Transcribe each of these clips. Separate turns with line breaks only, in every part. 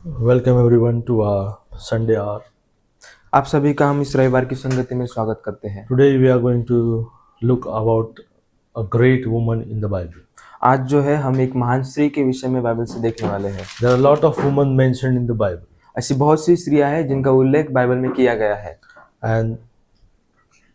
Welcome everyone to our Sunday hour.
आप सभी का हम इस रविवार की संगति में स्वागत करते हैं।
Today we are going to look about a great woman in the Bible.
आज जो है हम एक महान स्त्री के विषय में बाइबल से देखने वाले हैं।
There are a lot of women mentioned in the Bible,
ऐसी बहुत सी स्त्रियां हैं जिनका उल्लेख बाइबल में किया गया है
and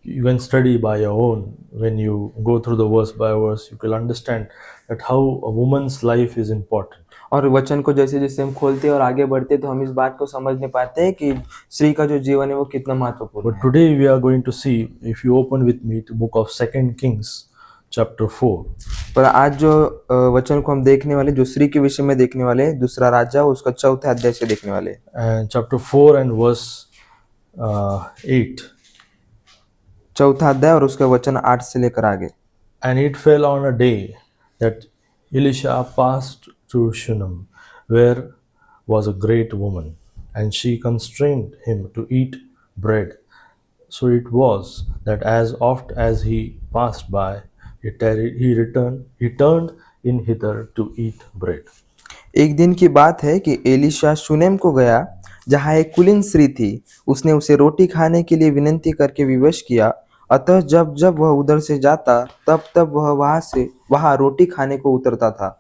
you can study by your own. When you go through the verse by verse, you will understand that how a woman's life is important.
और वचन को जैसे जैसे हम खोलते और आगे बढ़ते तो हम इस बात को समझने पाते हैं कि स्त्री का जो जीवन है वो कितना महत्वपूर्ण
But
है।
today we are going to see, if you open with me to book of 2 Kings, chapter 4.
पर आज जो वचन को हम देखने वाले, जो स्त्री के विषय में देखने वाले, दूसरा राजा उसका चौथा अध्याय से देखने वाले,
And chapter 4 and verse 8.
चौथा अध्याय और उसका वचन 8 से लेकर आगे।
And it fell on a day that Elisha passed through Shunem, where was a great woman, and she constrained him to eat bread. So it was that as oft as he passed by, he turned in hither to eat bread.
एक दिन की बात है कि Elisha Shunem को गया, जहाँ एक कुलीन स्त्री थी। उसने उसे रोटी खाने के लिए विनती करके विवश किया। अतः जब जब वह उधर से जाता, तब तब वह वहाँ रोटी खाने को उतरता था।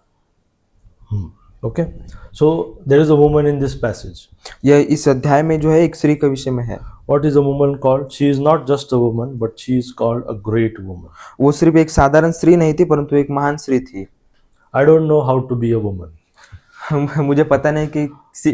Okay, so there is a woman in this passage.
यह इस अध्याय में जो है एक स्त्री के विषय में है।
What is a woman called? She is not just a woman, but she is called a great woman.
वो सिर्फ एक साधारण स्त्री नहीं थी, परंतु एक महान स्त्री थी।
I don't know how to be a woman,
मुझे पता नहीं कि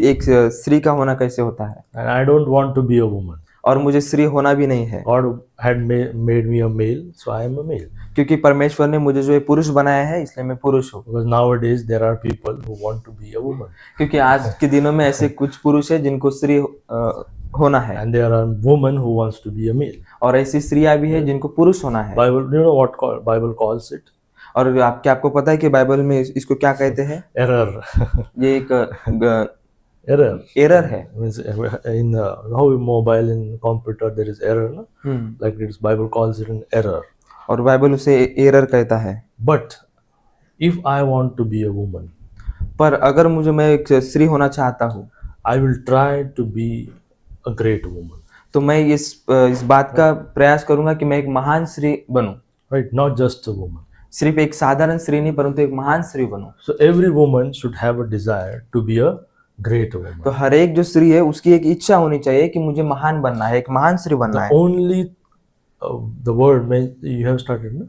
एक स्त्री का होना कैसे होता है,
and I don't want to be a woman.
और मुझे स्त्री होना भी नहीं है,
God had made me a male, so I am a male.
क्योंकि परमेश्वर ने मुझे जो है पुरुष बनाया है, इसलिए मैं पुरुष हूँ।
Because nowadays there are people who want to be a woman,
क्योंकि आज के दिनों में ऐसे कुछ पुरुष है जिनको स्त्री होना है,
and there are women who wants to be a male.
और ऐसी स्त्रियां भी है जिनको पुरुष होना है।
Bible, you know what Bible calls it?
और आपको पता है कि बाइबल में इसको क्या कहते हैं?
Error.
ये एक
Error.
एरर है।
Means in how mobile and computer there is error, no? Like this Bible calls it an error.
और बाइबल उसे एरर कहता है।
But if I want to be a woman,
पर अगर मैं एक स्त्री होना चाहता हूँ,
I will try to be a great woman.
तो मैं इस बात का प्रयास करूंगा कि मैं एक महान स्त्री बनूं।
Right, not just a woman.
सिर्फ एक साधारण स्त्री नहीं, परंतु एक महान स्त्री बनूं।
So every woman should have a desire to be a great woman.
तो हर एक जो स्त्री है उसकी एक इच्छा होनी चाहिए कि मुझे महान बनना है, एक महान स्त्री बनना है।
Only the word you have started, no?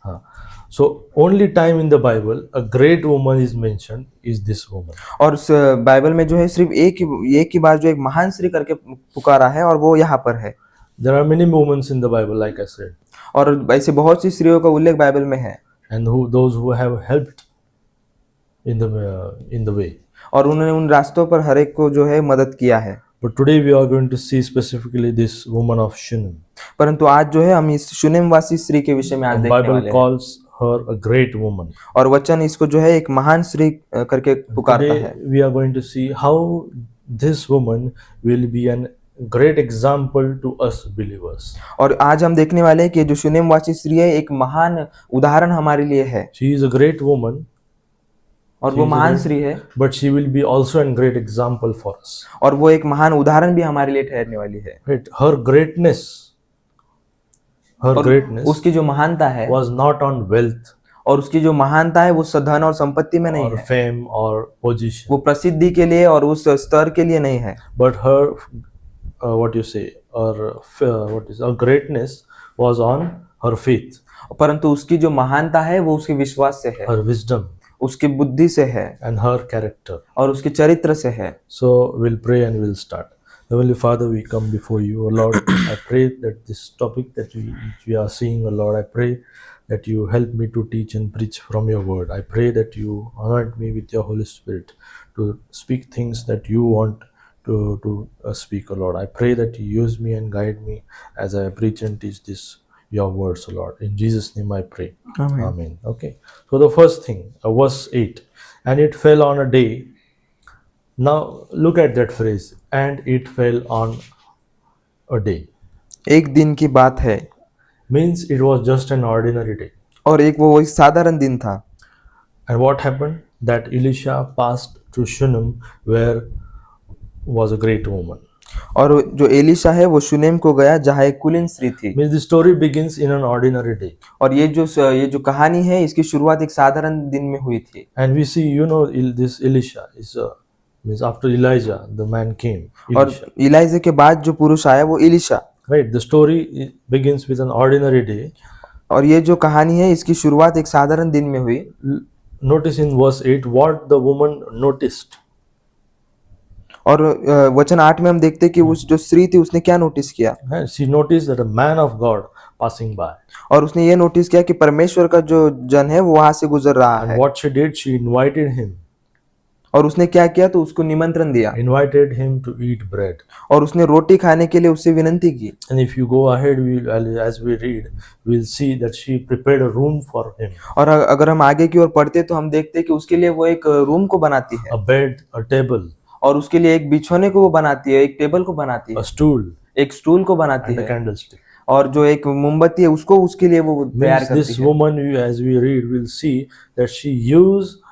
Haan. So only time in the Bible a great woman is mentioned is this woman.
और बाइबल में जो है सिर्फ एक ही बार जो एक महान स्त्री करके पुकारा है, और वो यहाँ पर है।
There are many women in the Bible, like I said,
और ऐसे बहुत सी स्त्रियों का उल्लेख बाइबल में है,
and those who have helped in the way.
और उन्होंने उन रास्तों पर हर एक को जो है मदद किया है।
But today we are going to see specifically this woman of Shunem.
परंतु आज जो है हम इस शूनेम वासी स्त्री के विषय में आज देखने
Bible
वाले हैं,
calls her a great woman.
और वचन इसको जो है एक महान स्त्री करके पुकारता
Today
है।
we are going to see how this woman will be an great example to us believers.
और आज हम देखने वाले हैं कि जो शूनेम वासी स्त्री है एक महान उदाहरण हमारे लिए है,
She is a great woman,
और वो महान स्त्री है,
but she will be also a great example for us.
और वो एक महान उदाहरण भी हमारे लिए ठहरने वाली है।
Right? Her greatness
उसकी जो महानता है
was not on wealth
और उसकी जो महानता है वो धन और संपत्ति में नहीं
or
है,
fame or position,
वो प्रसिद्धि के लिए और उस स्तर के लिए नहीं है,
but her greatness was on her faith,
परंतु उसकी जो महानता है वो उसके विश्वास से है,
her wisdom,
उसकी बुद्धि से है,
and her character.
और उसके चरित्र से है।
So we'll pray and we'll start. Heavenly Father, we come before you, O Lord. I pray that this topic that we are seeing, O Lord, I pray that you help me to teach and preach from your word. I pray that you anoint me with your Holy Spirit to speak things that you want to speak, O Lord. I pray that you use me and guide me as I preach and teach your words, O Lord. In Jesus' name I pray. Amen. Okay. So the first thing, verse 8, and it fell on a day. Now look at that phrase, and it fell on a day.
एक दिन की बात है,
Means it was just an ordinary day.
और वो एक साधारण दिन था।
And what happened? That Elisha passed through Shunem, where was a great woman.
और जो एलिशा है वो शुनेम को गया जहाँ एक कुलीन स्त्री थी।
Means the story begins in an ordinary day.
और ये जो कहानी है इसकी शुरुआत एक साधारण दिन में हुई थी।
And we see, this Elisha is means after Elijah, the man came.
और
Elisha.
इलाइजा के बाद जो पुरुष आया वो Elisha.
Right. The story begins with an ordinary day.
और ये जो कहानी है इसकी शुरुआत एक साधारण दिन में हुई।
Notice in verse 8 what the woman noticed.
और वचन 8 में हम देखते हैं कि उस जो स्त्री थी उसने क्या नोटिस किया।
And she noticed that a man of God passing by.
और उसने ये नोटिस किया कि परमेश्वर का जो जन है वो वहां से गुजर रहा
And
है।
what she did, she invited him.
और उसने क्या किया तो उसको निमंत्रण दिया
Invited him to eat bread.
और उसने रोटी खाने के लिए उससे विनंती की।
And if you go ahead, as we read, we'll see that she prepared a room for him.
और अगर हम आगे की ओर पढ़ते तो हम देखते हैं कि उसके लिए वो एक रूम को बनाती है
A bed, a table,
और उसके लिए एक बिछौने को वो बनाती है, एक टेबल को बनाती है,
a stool,
एक स्टूल को बनाती
and a
है
candlestick.
और जो एक मोमबत्ती है उसको उसके लिए वो तैयार
Means
करती
this
है।
woman, as we read, we'll see that she used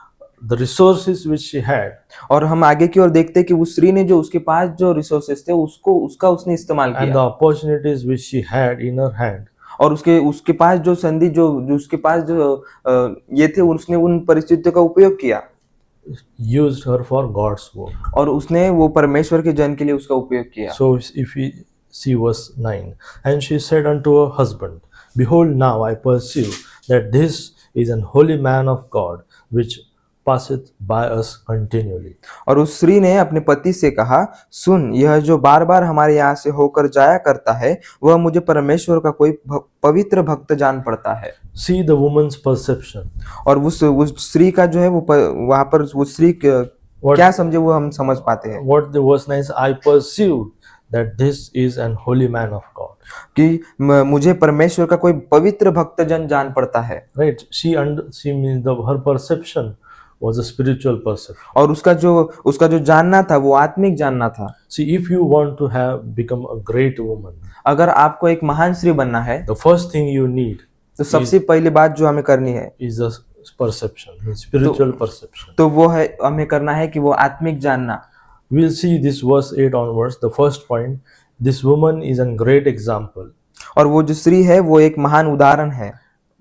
the resources which she had,
और हम आगे की ओर देखते हैं कि उस स्त्री ने जो उसके पास जो रिसोर्सेस थे उसका उसने इस्तेमाल
and the
किया
opportunities which she had in her hand.
और उसके पास जो संधि जो उसके पास जो ये थे उसने उन परिस्थितियों का उपयोग किया
Used her for God's work.
और उसने वो परमेश्वर के जन के लिए उसका उपयोग किया।
So if we see verse 9, and she said unto her husband, Behold, now I perceive that this is an holy man of God, which passeth by us continually.
और उस स्त्री ने अपने पति से कहा, सुन, यह जो बार बार हमारे यहाँ से होकर जाया करता है वह मुझे परमेश्वर का कोई पवित्र भक्त जान पड़ता है।
See the woman's perception.
और उस स्त्री का जो है वो वहां पर वो स्त्री क्या समझे वो हम समझ पाते हैं
What the verse 9 says, I perceived that this is an holy man of God.
कि मुझे परमेश्वर का कोई पवित्र भक्त जन जान पड़ता है।
Right? She means her perception was a spiritual perception.
और उसका जो जानना था वो आत्मिक जानना था।
See, if you want to become a great woman,
अगर आपको एक महान स्त्री बनना है
the first thing you need
तो सबसे पहली बात जो हमें करनी है
is a perception, spiritual perception.
तो वो है हमें करना है कि वो आत्मिक जानना।
We'll see this verse 8 onwards. The first point, this woman is a great example
और वो जो स्त्री है वो एक महान उदाहरण है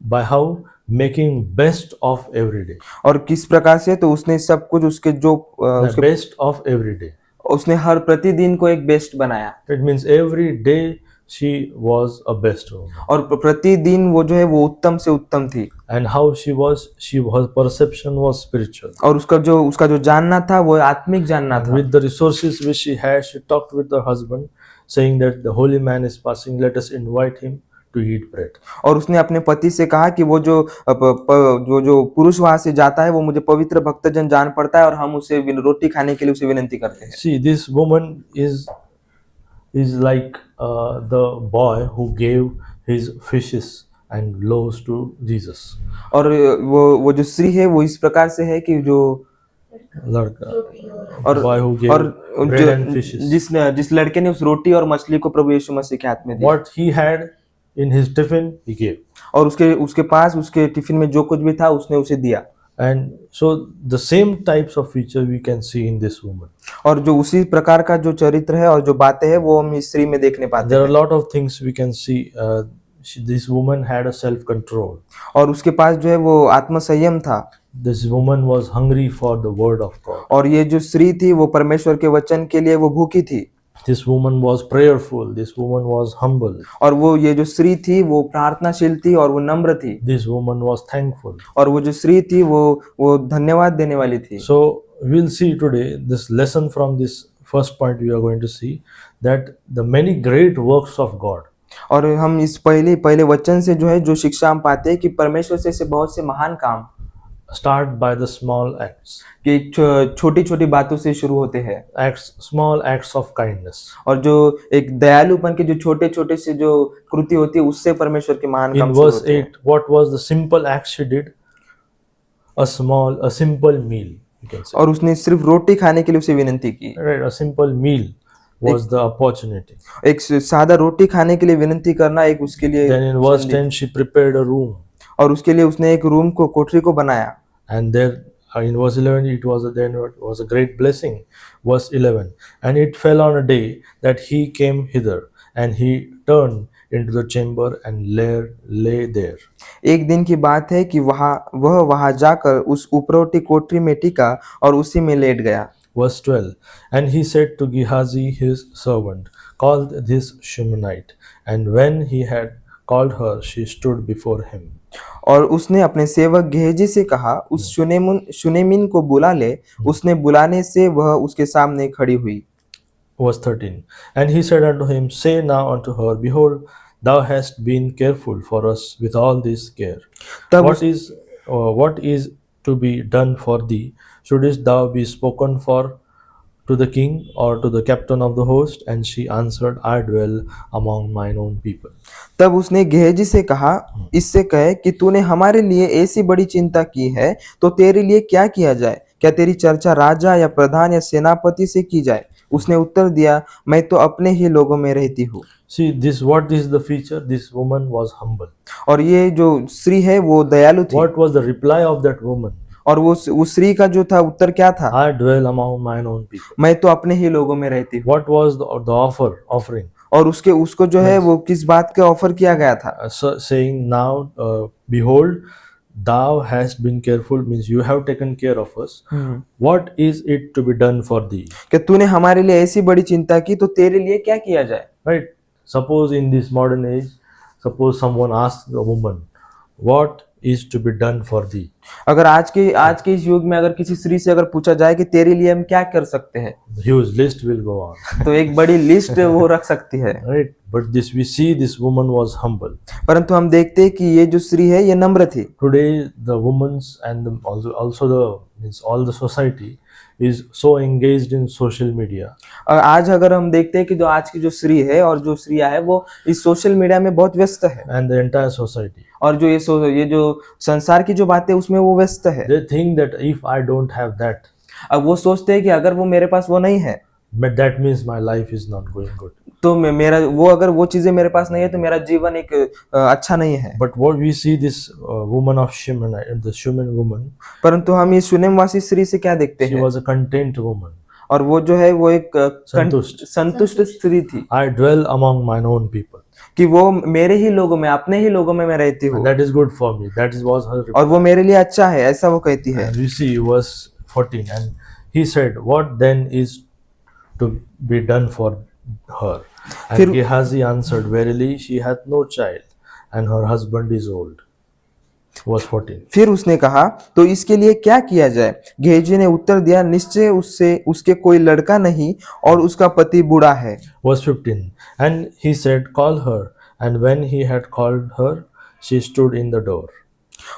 by how making best of every day.
और किस प्रकार से तो उसने सब कुछ उसके जो
The best of every day.
उसने हर प्रतिदिन को एक बेस्ट बनाया
It means every day she was a best woman.
और प्रतिदिन वो जो है वो उत्तम से उत्तम थी
And how her perception was spiritual.
और उसका जो जानना था वो आत्मिक जानना था।
With the resources which she had, she talked with her husband, saying that the holy man is passing, let us invite him to eat bread.
और उसने अपने पति से कहा कि वो जो पुरुष वहां से जाता है वो मुझे पवित्र भक्तजन जान पड़ता है और हम उसे रोटी खाने के लिए उसे विनती करते हैं।
See, this woman is like the boy who gave his fishes and loaves to Jesus.
और वो जो स्त्री है वो इस प्रकार से है कि जो
लड़का,
और
boy who gave
और
bread and fishes.
जिस लड़के ने उस रोटी और मछली को प्रभु यीशु मसीह के हाथ में दिया
What he had in his tiffin, he gave.
और उसके पास उसके टिफिन में जो कुछ भी था उसने उसे दिया।
And so the same types of feature we can see in this woman.
और जो उसी प्रकार का जो चरित्र है और जो बातें हैं वो हम इस स्त्री में देखने पाते
There are
हैं।
a lot of things we can see. This woman had a self-control.
और उसके पास जो है वो आत्मसंयम था।
This woman was hungry for the word of God.
और ये जो स्त्री थी वो परमेश्वर के वचन के लिए वो भूखी थी।
This woman was prayerful. This woman was humble.
और वो ये जो स्त्री थी वो प्रार्थनाशील थी और वो नम्र थी।
This woman was thankful.
और वो जो स्त्री थी वो धन्यवाद देने वाली थी।
So we'll see today this lesson from this first point we are going to see that the many great works of God.
और हम इस पहले वचन से जो है जो शिक्षा हम पाते हैं कि परमेश्वर से ऐसे बहुत से महान काम
Start by the small acts.
कि छोटी छोटी बातों से शुरू होते हैं।
Small acts of kindness.
और जो एक दयालुपन के जो छोटे छोटे से जो कृति होती है उससे परमेश्वर के महान काम
In
शुरू
verse
होते हैं।
8, what was the simple act she did? A simple meal, you can say.
और उसने सिर्फ रोटी खाने के लिए उसे विनती की।
Right, a simple meal was the opportunity.
एक सादा रोटी खाने के लिए विनती करना एक उसके लिए
Then in verse 10, she prepared a room.
और उसके लिए उसने एक रूम को कोठरी को बनाया।
And there, in verse 11 it was a great blessing. Verse 11, and it fell on a day that he came hither, and he turned into the chamber and lay there.
एक दिन की बात है कि वहां जाकर उस उपरोटी कोठरी में टिका और उसी में लेट गया।
Verse 12, and he said to Gehazi his servant, call this Shunammite. And when he had called her, she stood before him.
और उसने अपने सेवक गेहजी से कहा, उस शुनेमिन को बुला ले। उसने बुलाने से वह उसके सामने खड़ी हुई।
Verse 13, and he said unto him, say now unto her, behold, thou hast been careful for us with all this care.
तब
What is to be done for thee? Shouldest thou be spoken for to the king or to the captain of the host? And she answered, I dwell among mine own people.
तब उसने गेहजी से कहा, इससे कहे कि तूने हमारे लिए ऐसी बड़ी चिंता की है, तो तेरे लिए क्या किया जाए? क्या तेरी चर्चा राजा या प्रधान या सेनापति से की जाए? उसने उत्तर दिया, मैं तो अपने ही लोगों में रहती हूँ।
See this, what is the feature? This woman was humble.
और ये जो स्त्री है वो दयालु थी।
What was the reply of that woman?
और वो उस स्त्री का जो था उत्तर क्या था?
I dwell among mine own people.
मैं तो अपने ही लोगों में रहती हूँ।
What was the offering?
और उसको जो है वो किस बात का ऑफर किया गया था?
Saying now, behold, thou hast been careful, means you have taken care of us. What is it to be done for thee?
कि तूने हमारे लिए ऐसी बड़ी चिंता की, तो तेरे लिए क्या किया जाए?
Right? Suppose in this modern age, suppose someone asks a woman, what is to be done for thee?
अगर आज के इस युग में अगर किसी स्त्री से अगर पूछा जाए कि तेरे लिए हम क्या कर सकते हैं,
Huge list will go on.
तो एक बड़ी लिस्ट वो रख सकती है।
Right? But this, we see this woman was humble.
परंतु हम देखते हैं कि ये जो स्त्री है ये नम्र थी।
Today the women's and also the means all the society is so engaged in social media.
और आज अगर हम देखते हैं कि जो आज की जो स्त्री है और जो स्त्रियां है वो इस सोशल मीडिया में बहुत व्यस्त है।
And the entire society.
और जो ये जो संसार की जो बातें उसमें वो व्यस्त है।
They think that if I don't have that,
अब वो सोचते हैं कि अगर वो मेरे पास वो नहीं है,
but that means my life is not going good.
तो मेरा वो अगर वो चीजें मेरे पास नहीं है तो मेरा जीवन एक अच्छा नहीं है।
But what we see this woman of Shimon, the Shunem woman,
परंतु हम इस शुनेमवासी स्त्री से क्या देखते
she
हैं?
was a content woman.
और वो जो है वो एक
संतुष्ट
स्त्री थी
I dwell among mine own people.
कि वो मेरे ही लोगों में, अपने ही लोगों में मैं रहती हूँ।
And that is good for me. That was her reply.
और वो मेरे लिए अच्छा है, ऐसा वो कहती है।
And we see verse 14, and he said, what then is to be done for her? And Gehazi answered, verily she hath no child, and her husband is old. Verse 14.
फिर उसने कहा, तो इसके लिए क्या किया जाए? गेहजी ने उत्तर दिया, निश्चय उसके कोई लड़का नहीं और उसका पति बूढ़ा है।
Verse 15. And he said, call her. And when he had called her, she stood in the door.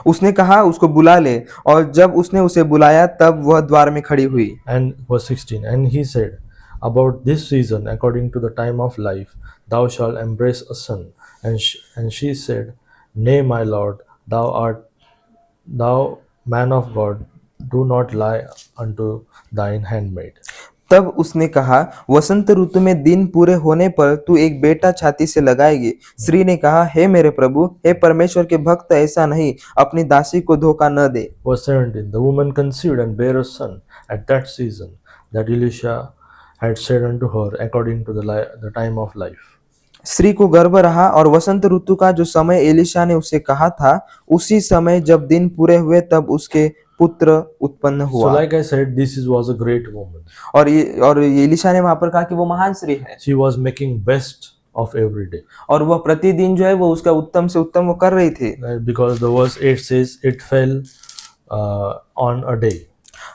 उसने कहा, उसको बुला ले। और जब उसने उसे बुलाया तब वह द्वार में खड़ी हुई।
And verse 16. And he said, about this season, according to the time of life, thou shalt embrace a son. And she said, nay, my lord, thou man of God, do not lie unto thine handmaid.
तब उसने कहा, वसंत ऋतु में दिन पूरे होने पर तू एक बेटा छाती से लगाएगी। स्त्री ने कहा, हे मेरे प्रभु, हे परमेश्वर के भक्त, ऐसा नहीं, अपनी दासी को धोखा न दे।
Verse 17. The woman conceived and bare a son at that season, that Elisha had said unto her, according to the time of life.
स्त्री को गर्भ रहा और वसंत ऋतु का जो समय एलिशा ने उसे कहा था, उसी समय जब दिन पूरे हुए तब उसके पुत्र उत्पन्न
So
हुआ।
like I said, this was a great woman.
और एलिशा ने वहां पर कहा कि वो महान स्त्री है
She was making best of every day.
और वह प्रतिदिन जो है वो उसका उत्तम से उत्तम वो कर रही थी।
Because the verse 8 says, it fell on a day.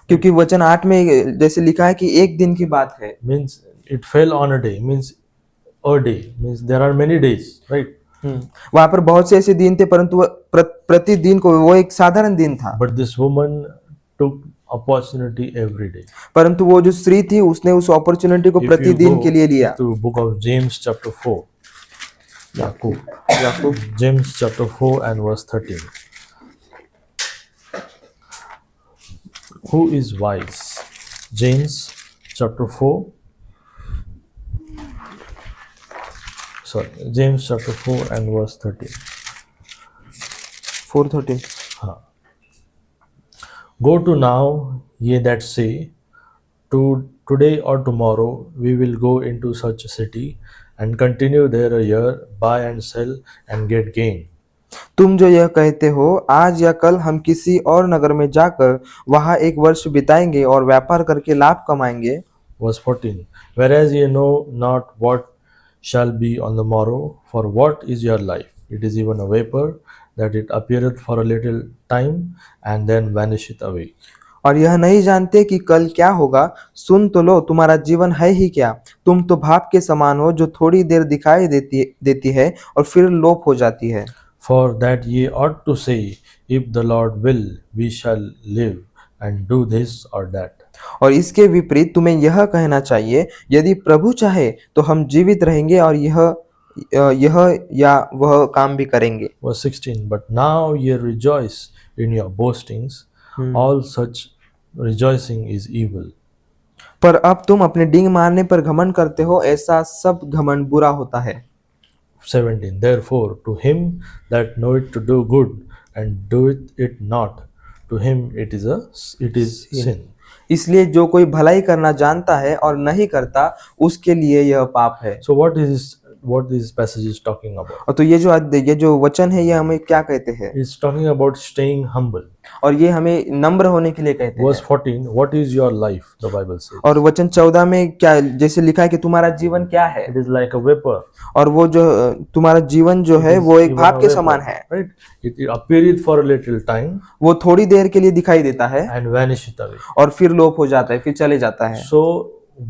क्योंकि वचन 8 में जैसे लिखा है कि एक दिन की बात है।
Means it fell on a day, means a day, means there are many days, right?
वहां पर बहुत से ऐसे दिन थे, परंतु प्रतिदिन को वो एक साधारण दिन था।
But this woman took opportunity every day.
परंतु वो जो स्त्री थी उसने उस अपॉर्चुनिटी को
If you
प्रतिदिन
go
के लिए लिया।
to book of James chapter 4, James chapter 4 and verse 13. Who is wise? James chapter 4. James chapter 4 and verse 13.
4:13।
हाँ. Go to now, ye that say, to today or tomorrow we will go into such a city and continue there a year, buy and sell and get gain.
तुम जो यह कहते हो, आज या कल हम किसी और नगर में जाकर वहां एक वर्ष बिताएंगे और व्यापार करके लाभ कमाएंगे।
Verse 14. Whereas ye know not what shall be on the morrow, for what is your life? It is even a vapor, that it appeareth for a little time and then vanisheth away.
और यह नहीं जानते कि कल क्या होगा। सुन तो लो, तुम्हारा जीवन है ही क्या। तुम तो भाप के समान हो, जो थोड़ी देर दिखाई देती है और फिर लोप हो जाती है।
For that ye ought to say, if the Lord will, we shall live and do this or that.
और इसके विपरीत तुम्हें यह कहना चाहिए, यदि प्रभु चाहे तो हम जीवित रहेंगे और यह या वह काम भी करेंगे।
Verse 16. But now ye rejoice in your boastings, all such rejoicing is evil.
पर अब तुम अपने डींग मारने पर घमंड करते हो, ऐसा सब घमंड बुरा होता है।
17. Therefore, to him that knoweth to do good and doeth it not, to him it is sin.
इसलिए जो कोई भलाई करना जानता है और नहीं करता, उसके लिए यह पाप है।
So what this passage is talking about?
और तो ये जो वचन है, ये हमें क्या कहते हैं?
It's talking about staying humble.
और ये हमें नम्र होने के लिए कहते हैं।
Verse 14. What is your life? The Bible says.
और वचन 14 में क्या जैसे लिखा है कि तुम्हारा जीवन क्या है,
It is like a vapor.
और वो जो तुम्हारा जीवन जो है वो एक
Even
भाप
a
के
vapor,
समान है।
right? It appeareth for a little time
वो थोड़ी देर के लिए दिखाई देता है
and vanisheth away.
और फिर लोप हो जाता है, फिर चले जाता है।
So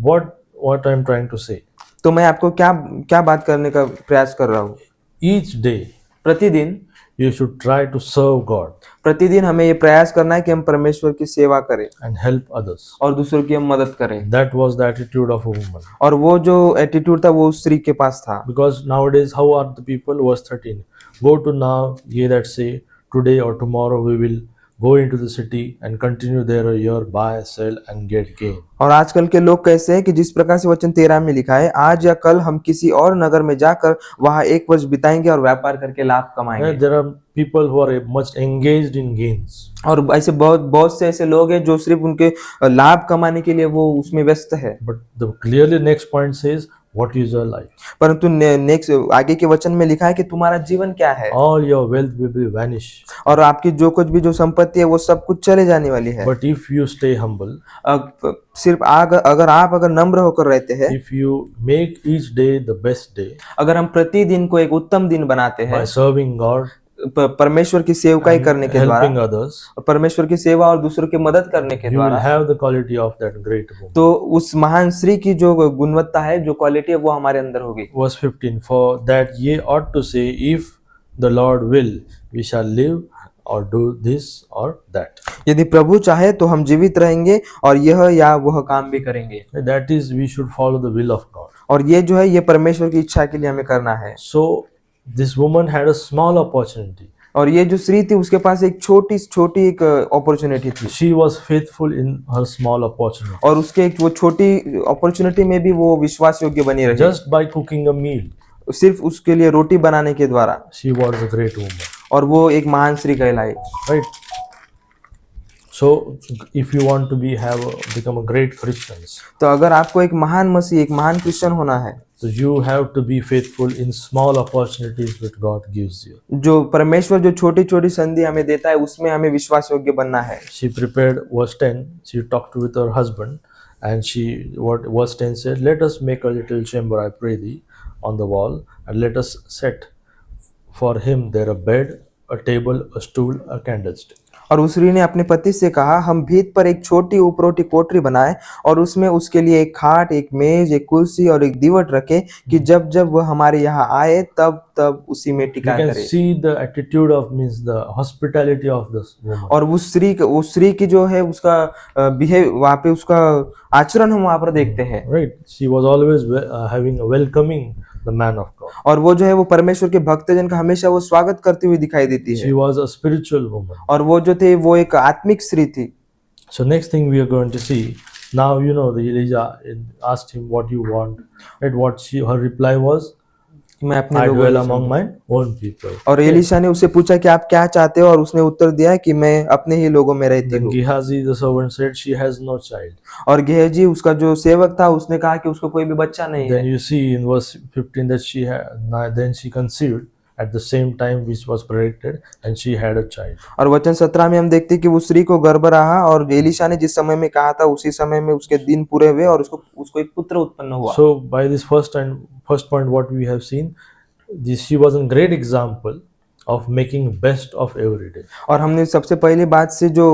what I'm trying to say?
तो मैं आपको क्या बात करने का प्रयास कर रहा हूँ?
Each day
प्रतिदिन
you should try to serve God
प्रतिदिन हमें ये प्रयास करना है कि हम परमेश्वर की सेवा करें
and help others.
और दूसरों की हम मदद करें।
That was the attitude of a woman.
और वो जो एटीट्यूड था वो उस स्त्री के पास था।
Because nowadays, how are the people? Verse 13. Go to now, ye that say, today or tomorrow we will go into the city and continue there a year, buy, sell and get gain.
और आजकल के लोग कैसे हैं कि जिस प्रकार से वचन 13 में लिखा है, आज या कल हम किसी और नगर में जाकर वहां एक वर्ष बिताएंगे और व्यापार करके लाभ कमाएंगे।
There are people who are much engaged in gains.
और ऐसे बहुत से ऐसे लोग हैं जो सिर्फ उनके लाभ कमाने के लिए वो उसमें व्यस्त है।
But the clearly next point says, what is your life?
परंतु नेक्स्ट आगे के वचन में लिखा है कि तुम्हारा जीवन क्या है।
All your wealth will vanish.
और आपकी जो कुछ भी जो संपत्ति है वो सब कुछ चले जाने वाली है।
But if you stay humble,
सिर्फ अगर नम्र होकर रहते हैं,
if you make each day the best day
अगर हम प्रतिदिन को एक उत्तम दिन बनाते हैं
by serving God,
परमेश्वर की सेवकाई करने के द्वारा,
helping others,
परमेश्वर की सेवा और दूसरों की मदद करने के
you will
द्वारा,
have the quality of that great woman.
तो उस महान स्त्री की जो गुणवत्ता है, जो क्वालिटी है, वो हमारे अंदर होगी।
Verse 15. For that ye ought to say, if the Lord will, we shall live or do this or that.
यदि प्रभु चाहे तो हम जीवित रहेंगे और यह या वह काम भी करेंगे।
That is, we should follow the will of God.
और ये जो है ये परमेश्वर की इच्छा के लिए हमें करना है।
So this woman had a small opportunity.
और ये जो स्त्री थी उसके पास एक छोटी एक अपॉर्चुनिटी थी।
She was faithful in her small opportunity.
और उसके वो छोटी अपॉर्चुनिटी में भी वो विश्वास योग्य बनी रही।
Just by cooking a meal,
सिर्फ उसके लिए रोटी बनाने के द्वारा
she was a great woman.
और वो एक महान स्त्री कहलाई।
Right. So if you want to become a great Christians,
तो अगर आपको एक महान मसीह, एक महान क्रिश्चियन होना है,
so you have to be faithful in small opportunities which God gives you.
जो परमेश्वर जो छोटी संधि हमें देता है उसमें हमें विश्वास योग्य बनना है।
She prepared, verse 10, she talked with her husband and verse 10 said, let us make a little chamber, I pray thee, on the wall, and let us set for him there a bed, a table, a stool, a candlestick.
और उस स्त्री ने अपने पति से कहा, हम भीत पर एक छोटी उपरोटी कोठरी बनाए और उसमें उसके लिए एक खाट, एक मेज, एक कुर्सी और एक दीवट रखे कि जब वह हमारे यहाँ आए तब उसी में टिका करे।
You can see the attitude of means the hospitality of this woman.
और उस स्त्री की जो है उसका बिहेव, वहाँ पे उसका आचरण हम वहाँ पर देखते हैं।
Right, she was always having a welcoming the man of God.
और वो जो है वो परमेश्वर के भक्तजन का हमेशा वो स्वागत करती हुई दिखाई देती है।
She was a spiritual woman.
और वो जो थे वो एक आत्मिक स्त्री थी।
So next thing we are going to see, now the Elijah asked him what you want, and her reply was,
कि मैं अपने
I
लोगों
dwell
में
among
रहूं।
my own people.
और एलिशा ने उससे पूछा कि आप क्या चाहते हो, और उसने उत्तर दिया कि मैं अपने ही लोगों में रहती
Then
हूँ।
Gehazi the servant said, she has no child.
और गेहजी उसका जो सेवक था, उसने कहा कि उसको कोई भी बच्चा नहीं
Then
है।
you see in verse 15 that then she conceived at the same time which was predicted, and she had a child.
और वचन 17 में हम देखते हैं कि वो स्त्री को गर्भ रहा, और एलिशा ने जिस समय में कहा था उसी समय में उसके दिन पूरे हुए और उसको उसको एक पुत्र उत्पन्न हुआ।
So by this first point what we have seen, she was a great example of making best of every day.
और हमने सबसे पहली बात से जो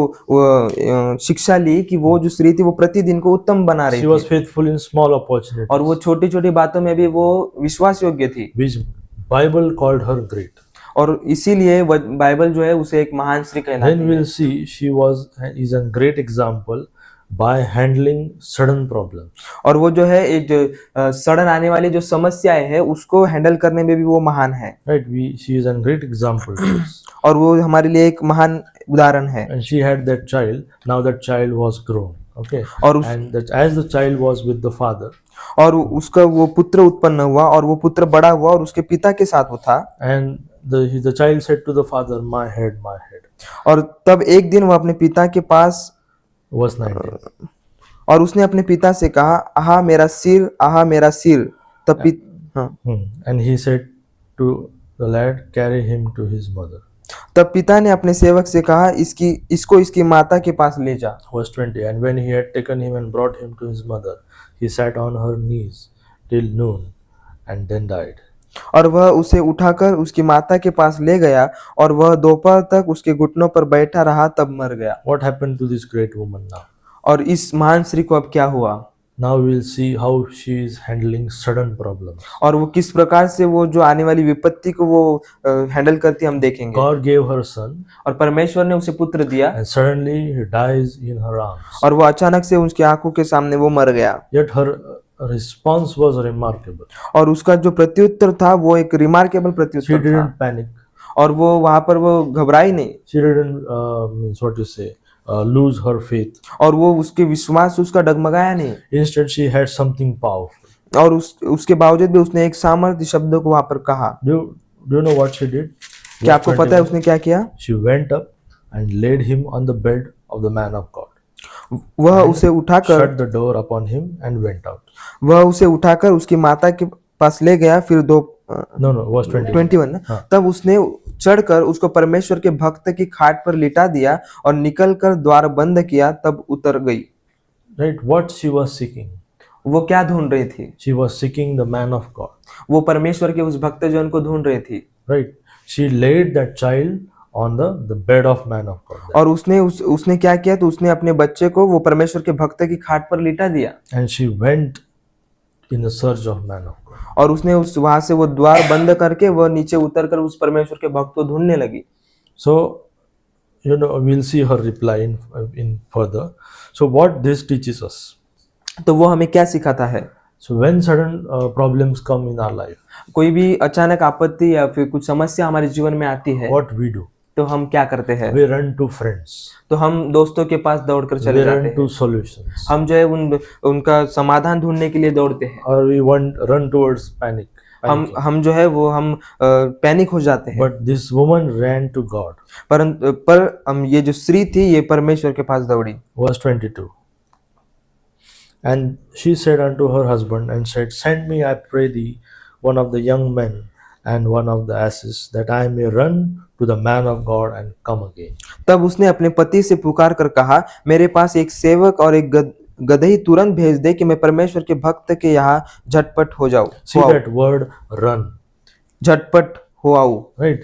शिक्षा ली कि वो जो स्त्री थी वो प्रतिदिन को उत्तम बना रही
She was
थी,
faithful in small
और वो
opportunities,
छोटी छोटी बातों में भी वो विश्वास योग्य थी।
which Bible called her great.
और इसीलिए बाइबल जो है उसे एक महान स्त्री कहलाती
Then
है।
we'll see she is a great example by handling sudden problems.
और वो जो है एक जो सडन आने वाली जो समस्याएं है उसको हैंडल करने में भी वो महान है,
Right? She is a great example to us.
और वो हमारे लिए एक महान उदाहरण है।
And she had that child. Now that child was grown. Okay.
और उस
And that as the child was with the father,
और उसका वो पुत्र उत्पन्न हुआ, और वो पुत्र बड़ा हुआ और उसके पिता के साथ वो था।
and the child said to the father, my head, my head.
और तब एक दिन वो अपने पिता के पास,
Verse 19.
और उसने अपने पिता से कहा, आहा मेरा सिर, आहा मेरा सिर। तब हाँ,
And he said to the lad, carry him to his mother.
तब पिता ने अपने सेवक से कहा, इसको इसकी माता के पास ले जा।
Verse 20. And when he had taken him and brought him to his mother, he sat on her knees till noon and then died.
और वह उसे उठाकर उसकी माता के पास ले गया, और वह दोपहर तक उसके घुटनों पर बैठा रहा, तब मर गया।
What happened to this great woman now?
और इस महान स्त्री को अब क्या हुआ?
Now we will see how she is handling sudden problems.
और वो किस प्रकार से वो जो आने वाली विपत्ति को वो हैंडल करती हम देखेंगे।
God gave her son,
और परमेश्वर ने उसे पुत्र दिया,
and suddenly he dies in her arms.
और वो अचानक से उसकी आंखों के सामने वो मर गया।
Yet her response was remarkable.
और उसका जो प्रत्युत्तर था वो एक रिमार्केबल
She
प्रत्युत्तर था,
didn't panic.
और वो वहां पर वो घबराई नहीं,
She didn't means what you say, lose her faith.
और वो उसके विश्वास उसका डगमगाया नहीं,
Instead, she had something powerful.
और उसके बावजूद भी उसने एक सामर्थ्य शब्दों को वहां पर कहा।
Do you know what she did?
क्या आपको
Verse
पता है
21.
उसने क्या किया?
She went up and laid him on the bed of the man of God.
वह उसे उठाकर
Shut the door upon him and went out.
वह उसे उठाकर उसकी माता के पास ले गया। फिर
No, verse 21.
21 ना,
हाँ.
तब उसने चढ़कर उसको परमेश्वर के भक्त की खाट पर लिटा दिया और निकलकर द्वार बंद किया, तब उतर गई।
Right? What she was seeking?
वो क्या ढूंढ रही थी?
She was seeking the man of God.
वो परमेश्वर के उस भक्तजन को ढूंढ रही थी।
Right? She laid that child on the bed of man of God.
और उसने क्या किया? तो उसने अपने बच्चे को वो परमेश्वर के भक्त की खाट पर लिटा दिया,
And she went in the search of man of God.
और उसने वहां से वो द्वार बंद करके वह नीचे उतरकर उस परमेश्वर के भक्त को ढूंढने लगी।
So, we'll see her reply in further. So, what this teaches us?
तो वो हमें क्या सिखाता है?
So, when sudden problems come in our life,
कोई भी अचानक आपत्ति या फिर कुछ समस्या हमारे जीवन में आती है,
what we do?
तो हम क्या करते हैं?
We run to friends.
तो हम दोस्तों के पास दौड़कर चले
We
जाते
run
हैं।
to solutions.
हम जो है उनका समाधान ढूंढने के लिए दौड़ते हैं।
Or we run towards panic.
हम जो है वो हम पैनिक हो जाते हैं।
But this woman ran to God.
पर हम ये जो स्त्री थी ये परमेश्वर के पास दौड़ी।
Verse 22. And she said unto her husband and said, send me, I pray thee, one of the young men and one of the asses, that I may run to the man of God and come again.
तब उसने अपने पति से पुकार कर कहा, मेरे पास एक सेवक और एक गदही तुरंत भेज दे कि मैं परमेश्वर के भक्त के यहाँ झटपट हो जाऊं।
See that word run.
झटपट हो आऊं।
Right?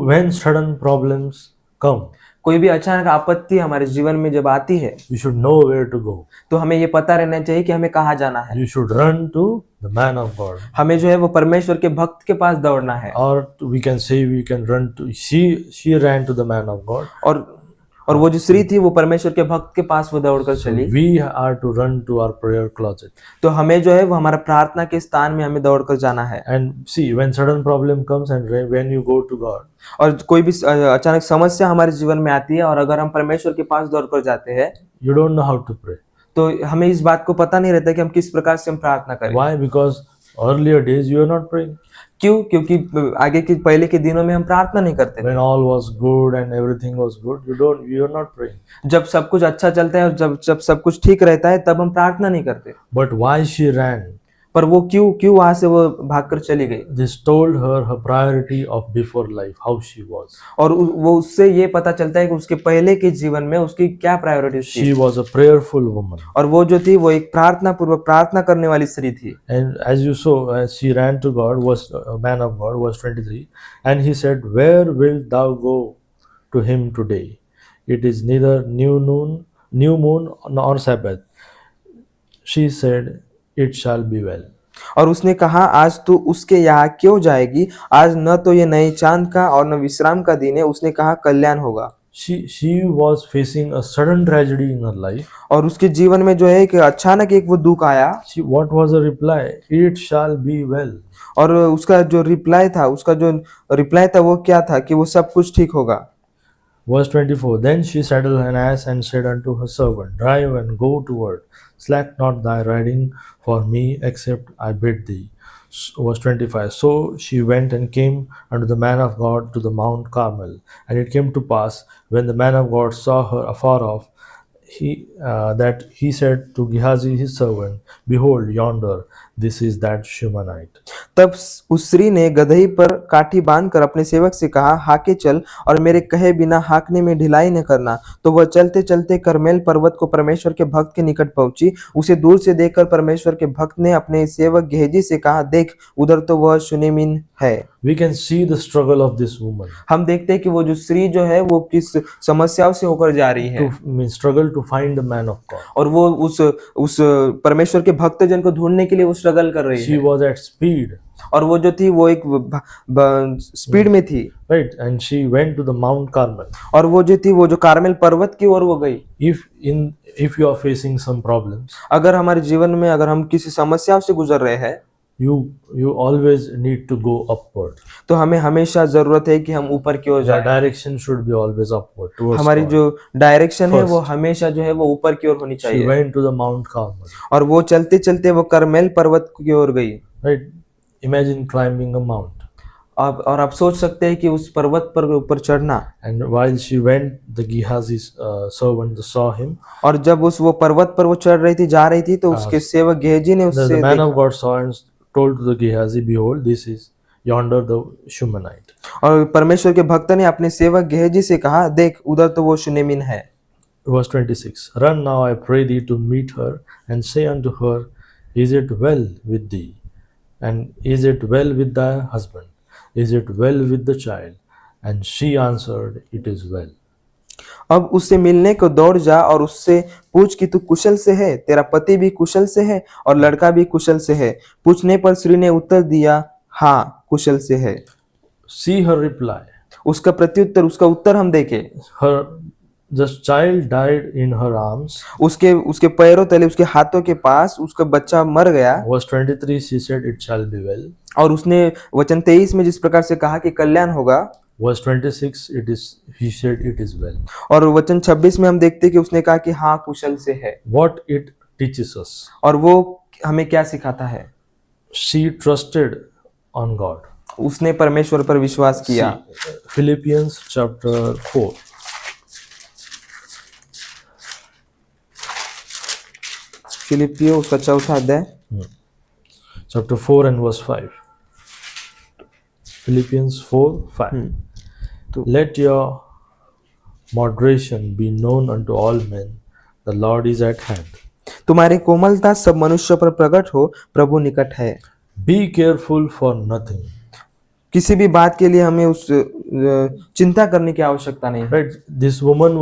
When sudden problems come,
कोई भी अचानक आपत्ति हमारे जीवन में जब आती है,
you should know where to go.
तो हमें ये पता रहना चाहिए कि हमें कहाँ जाना है।
You should run to the man of God.
हमें जो है वो परमेश्वर के भक्त के पास दौड़ना है।
Or we can run to, she ran to the man of God.
और वो जो स्त्री थी वो परमेश्वर के भक्त के पास वो दौड़कर चली।
We are to run to our prayer closet.
तो हमें जो है वो हमारा प्रार्थना के स्थान में हमें दौड़कर जाना है।
And see, when sudden problem comes and when you go to God,
और कोई भी अचानक समस्या हमारे जीवन में आती है और अगर हम परमेश्वर के पास दौड़कर जाते हैं,
you don't know how to pray.
तो हमें इस बात को पता नहीं रहता कि हम किस प्रकार से हम प्रार्थना करें।
Why? Because Earlier days, you were not praying.
क्यों? क्योंकि आगे के पहले के दिनों में हम प्रार्थना नहीं करते थे।
When all was good and everything was good, you are not praying.
जब सब कुछ अच्छा चलता है और जब जब सब कुछ ठीक रहता है तब हम प्रार्थना नहीं करते।
But why she ran?
पर वो क्यों क्यों वहां से वो भागकर चली गई?
This told her priority of before life, how she was.
और वो उससे ये पता चलता है कि उसके पहले के जीवन में उसकी क्या प्रायोरिटी थी।
She was a prayerful woman.
और वो जो थी वो एक प्रार्थना पूर्वक प्रार्थना करने वाली स्त्री थी।
And as you saw, as she ran to God, was a man of God, verse 23, and he said, "Where wilt thou go to him today? It is neither new moon nor Sabbath." She said, "It shall be well."
और उसने कहा, आज तू उसके यहाँ क्यों जाएगी? आज न तो ये नए चांद का और न विश्राम का दिन है। उसने कहा, कल्याण होगा।
She was facing a sudden tragedy in her life.
और उसके जीवन में जो है कि अचानक एक वो दुख आया।
What was her reply? "It shall be well."
और उसका जो रिप्लाई था वो क्या था कि वो सब कुछ ठीक होगा।
Verse 24, then she saddled an ass and said unto her servant, Drive and go toward, slack not thy riding for me, except I bid thee. Verse 25, so she went and came unto the man of God to the Mount Carmel. And it came to pass, when the man of God saw her afar off, that he said to Gehazi his servant, Behold yonder, this is that Shumanite.
तब उस स्त्री ने गदही पर काठी बांधकर अपने सेवक से कहा, हाके चल और मेरे कहे बिना हाकने में ढिलाई न करना। तो वह चलते चलते करमेल पर्वत को परमेश्वर के भक्त के निकट पहुंची। उसे दूर से देखकर परमेश्वर के भक्त ने अपने सेवक गेहजी से कहा, देख उधर तो वह शुनेमिन है।
We can see the struggle of this woman.
हम देखते हैं कि वो जो स्त्री जो है वो किस समस्याओं से होकर जा रही है।
Struggle to find the man of God.
और वो उस परमेश्वर के भक्त जन को ढूंढने के लिए वो स्ट्रगल कर रही
She
है।
was at speed.
और वो जो थी वो एक स्पीड में थी।
Right, and she went to the Mount Carmel.
और वो जो थी वो जो कार्मेल पर्वत की ओर वो गई।
If you are facing some problems,
अगर हमारे जीवन में अगर हम किसी समस्याओं से गुजर रहे हैं,
you always need to go upward.
तो हमें हमेशा जरूरत है कि हम ऊपर की ओर
The
जाएं।
direction should be always upward towards
हमारी
God.
जो डायरेक्शन है वो
First.
हमेशा जो है वो ऊपर की ओर होनी
She
चाहिए।
went to the Mount Carmel.
और वो चलते चलते वो करमेल पर्वत की ओर गई।
Right, imagine climbing a mount.
और आप सोच सकते हैं कि उस पर्वत पर ऊपर चढ़ना।
And while she went, the Gehazi's servant saw him.
और जब वो पर्वत पर वो चढ़ रही थी जा रही थी तो उसके सेवक गेहजी ने
The
उससे
man of God saw and told to the Gehazi, Behold, this is yonder the Shumanite.
और परमेश्वर के भक्त ने अपने सेवक गेहजी से कहा, देख उधर तो वो शुनेमिन है।
Verse 26, Run now, I pray thee, to meet her, and say unto her, Is it well with thee? And is it well with thy husband? Is it well with the child? And she answered, It is well.
अब उससे मिलने को दौड़ जा और उससे पूछ कि तू कुशल से है, तेरा पति भी कुशल से है और लड़का भी कुशल से है। पूछने पर स्त्री ने उत्तर दिया, हाँ कुशल से है।
See her reply.
उसका प्रत्युत्तर, उसका उत्तर हम देखें।
The child died in her arms.
उसके पैरों तले, उसके हाथों के पास उसका बच्चा मर गया।
Verse 23, she said, It shall be well.
और उसने वचन 23 में जिस प्रकार से कहा कि कल्याण होगा।
Verse 26, he said, It is well.
और वचन 26 में हम देखते हैं कि उसने कहा कि हाँ कुशल से है।
What it teaches us?
और वो हमें क्या सिखाता है?
She trusted on God.
उसने परमेश्वर पर विश्वास किया।
Philippians chapter 4.
फिलिपियो उसका चौथा अध्याय
Chapter 4 and verse 5. Philippians 4, 5. Let your moderation be known unto all men. The Lord is at hand.
तुम्हारी कोमलता सब मनुष्यों पर प्रकट हो, प्रभु निकट है।
Be careful for nothing.
किसी भी बात के लिए हमें उस चिंता करने की आवश्यकता नहीं।
Right? This woman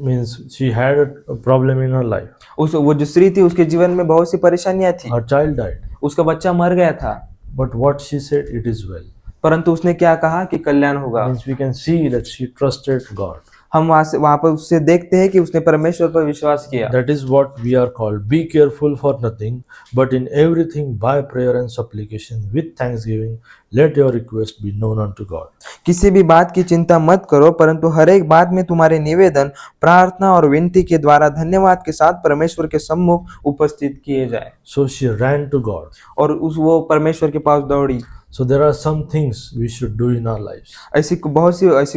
means she had a problem in her life.
वो जो स्त्री थी उसके जीवन में बहुत सी परेशानियां थी।
Her child died.
उसका बच्चा मर गया था।
But what she said, it is well.
परंतु उसने क्या कहा कि कल्याण होगा।
Means we can see that she trusted God.
हम वहां पर उससे देखते हैं कि उसने परमेश्वर पर विश्वास किया।
That is what we are called. Be careful for nothing, but in everything by prayer and supplication with thanksgiving, let your request be known unto God.
किसी भी बात की चिंता मत करो, परंतु हर एक बात में तुम्हारे निवेदन प्रार्थना और विनती के द्वारा धन्यवाद के साथ परमेश्वर के सम्मुख उपस्थित किए जाए।
So she ran to God.
और वो परमेश्वर के पास दौड़ी।
So there are some things we should do in our lives.
ऐसी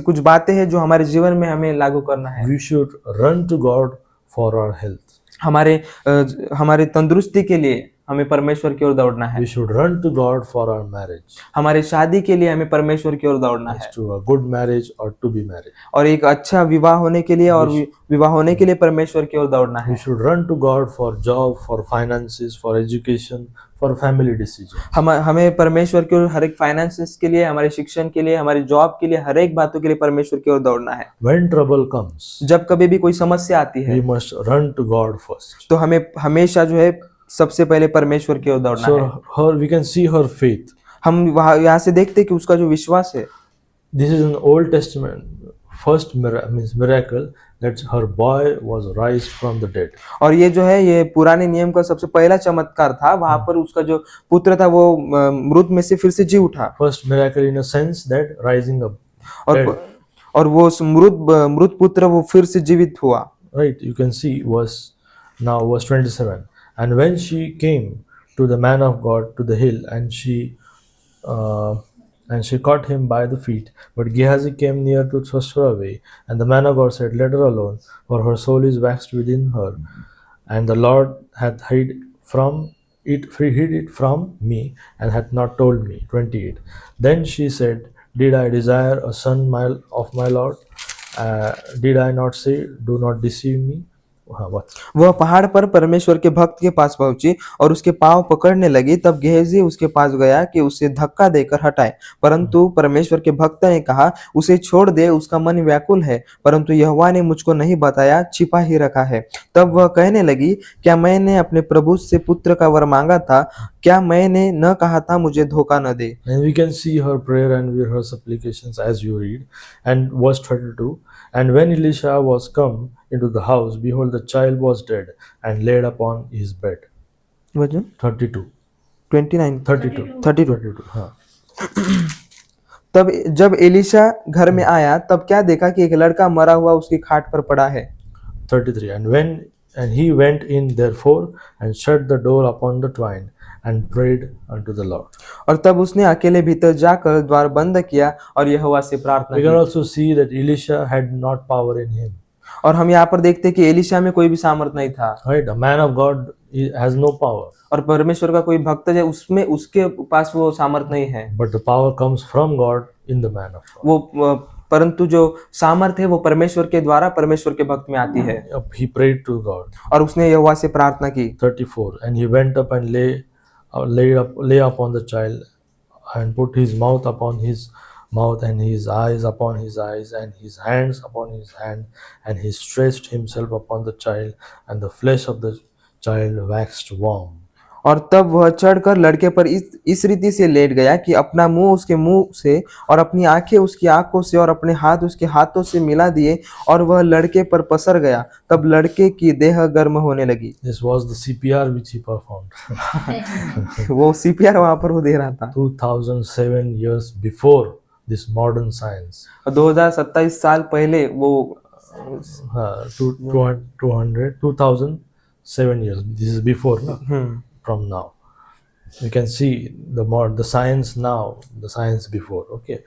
कुछ बातें हैं जो हमारे जीवन में हमें लागू करना है।
We should run to God for our health.
हमारे तंदुरुस्ती के लिए हमें परमेश्वर की ओर दौड़ना है।
We should run to God for our marriage.
हमारे शादी के लिए हमें परमेश्वर की ओर दौड़ना है।
To a good marriage or to be married.
और एक अच्छा विवाह होने के लिए और विवाह होने के लिए परमेश्वर की ओर दौड़ना है।
We should run to God for job, for finances, for education, for family decisions.
हमें परमेश्वर की ओर हर एक फाइनेंसेस के लिए, हमारे शिक्षण के लिए, हमारी जॉब के लिए, हर एक बातों के लिए परमेश्वर की ओर दौड़ना है।
When trouble comes,
जब कभी भी कोई समस्या आती है,
we must run to God first.
तो हमें हमेशा जो है सबसे पहले परमेश्वर की ओर दौड़ना है।
So we can see her faith.
हम यहाँ से देखते हैं कि उसका जो विश्वास है।
This is an Old Testament first miracle that her boy was raised from the dead.
और ये जो है ये पुराने नियम का सबसे पहला चमत्कार था। वहां पर उसका जो पुत्र था वो मृत में से फिर से जी उठा।
First miracle in a sense that rising up.
और वो मृत पुत्र वो फिर से जीवित हुआ।
Right, you can see verse 27. And when she came to the man of God to the hill, and she caught him by the feet, but Gehazi came near to thrust her away. And the man of God said, Let her alone, for her soul is vexed within her, and the Lord hath hid it from me, and hath not told me. 28. Then she said, Did I desire a son of my Lord? Did I not say, Do not deceive me?
वह पहाड़ पर परमेश्वर के भक्त के पास पहुंची और उसके पांव पकड़ने लगी। तब गेहजी उसके पास गया कि उसे धक्का देकर हटाए, परंतु परमेश्वर के भक्त ने कहा, उसे छोड़ दे, उसका मन व्याकुल है, परंतु यहोवा ने मुझको नहीं बताया, छिपा ही रखा है। तब वह कहने लगी, क्या मैंने अपने प्रभु से पुत्र का वर मांगा था? क्या मैंने न कहा था मुझे धोखा न दे?
And we can see her prayer and her supplications as you read. And verse 32. And when Elisha was come into the house, behold, the child was dead and laid upon his bed. 32.
29
32. हाँ.
तब जब Elisha घर में आया, तब क्या देखा कि एक लड़का मरा हुआ उसकी खाट पर पड़ा है।
33. And he went in therefore and shut the door upon the twine and prayed unto the Lord.
और तब उसने अकेले भीतर जाकर द्वार बंद किया और यहोवा से प्रार्थना
We
की।
can also see that Elisha had not power in him.
और हम यहाँ पर देखते हैं कि एलिशा में कोई भी सामर्थ नहीं था।
Right, a man of God has no power.
और परमेश्वर का कोई भक्त है उसमें उसके पास वो सामर्थ नहीं है।
But the power comes from God in the man of God.
वो परंतु जो सामर्थ है वो परमेश्वर के द्वारा परमेश्वर के भक्त में आती है।
He prayed to God.
और उसने यहोवा से प्रार्थना की।
34. And he went up and lay upon the child and put his mouth upon his mouth and his eyes upon his eyes and his hands upon his hand, and he stretched himself upon the child, and the flesh of the child waxed warm.
और तब वह चढ़कर लड़के पर इस रीति से late गया कि अपना मुंह उसके मुंह से और अपनी आंखें उसकी आंखों से और अपने हाथ उसके हाथों से मिला दिए, और वह लड़के पर पसर गया। तब लड़के की देह गर्म होने लगी।
This was the CPR which he performed.
वो CPR वहां पर वो दे रहा था।
2007 years before this modern science.
2027 साल पहले वो
2007 years. This is before. From now, you can see the science now, the science before. Okay,